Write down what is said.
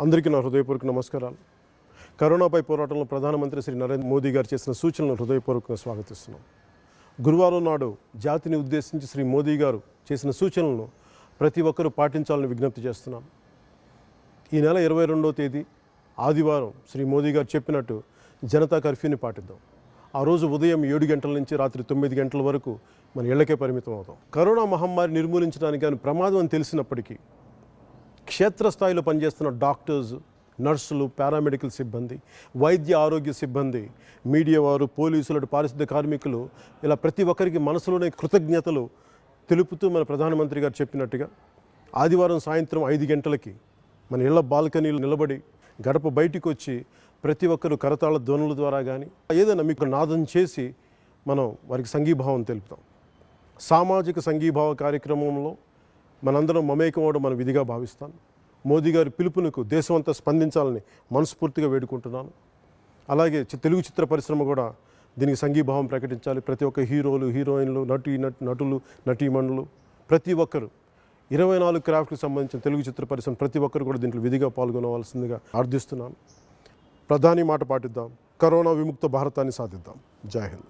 అందరికీ నా హృదయపూర్వక నమస్కారాలు. కరోనాపై పోరాటంలో ప్రధానమంత్రి శ్రీ నరేంద్ర మోదీ గారు చేసిన సూచనలను హృదయపూర్వకంగా స్వాగతిస్తున్నాం. గురువారం నాడు జాతిని ఉద్దేశించి శ్రీ మోదీ గారు చేసిన సూచనలను ప్రతి ఒక్కరూ పాటించాలని విజ్ఞప్తి చేస్తున్నాం. ఈ నెల 22వ తేదీ ఆదివారం శ్రీ మోదీ గారు చెప్పినట్టు జనతా కర్ఫ్యూని పాటిద్దాం. ఆ రోజు ఉదయం 7 గంటల నుంచి రాత్రి 9 గంటల వరకు మన ఇళ్లకే పరిమితం అవుతాం. కరోనా మహమ్మారి నిర్మూలించడానికి కానీ ప్రమాదం అని తెలిసినప్పటికీ క్షేత్రస్థాయిలో పనిచేస్తున్న డాక్టర్స్, నర్సులు, పారామెడికల్ సిబ్బంది, వైద్య ఆరోగ్య సిబ్బంది, మీడియా వారు, పోలీసులు, పారిశుద్ధ్య కార్మికులు, ఇలా ప్రతి ఒక్కరికి మనసులోనే కృతజ్ఞతలు తెలుపుతూ మన ప్రధానమంత్రి గారు చెప్పినట్టుగా ఆదివారం సాయంత్రం 5 గంటలకి మన ఇళ్ల బాల్కనీలు నిలబడి గడప బయటికి వచ్చి ప్రతి ఒక్కరు కరతాళ ధ్వనుల ద్వారా కానీ ఏదైనా మీకు నాదం చేసి మనం వారికి సంఘీభావం తెలుపుతాం. సామాజిక సంఘీభావ కార్యక్రమంలో మనందరం మమేకం అవడం మన విధిగా భావిస్తాను. మోదీ గారి పిలుపునకు దేశమంతా స్పందించాలని మనస్ఫూర్తిగా వేడుకుంటున్నాను. అలాగే తెలుగు చిత్ర పరిశ్రమ కూడా దీనికి సంఘీభావం ప్రకటించాలి. ప్రతి ఒక్క హీరోలు, హీరోయిన్లు, నటులు, నటీమణులు ప్రతి ఒక్కరు 24 క్రాఫ్ట్కి సంబంధించిన తెలుగు చిత్ర పరిశ్రమ ప్రతి ఒక్కరు కూడా దీంట్లో విధిగా పాల్గొనవలసిందిగా ప్రార్థిస్తున్నాను. ప్రధాని మాట పాటిద్దాం. కరోనా విముక్త భారతాన్ని సాధిద్దాం. జై హింద్.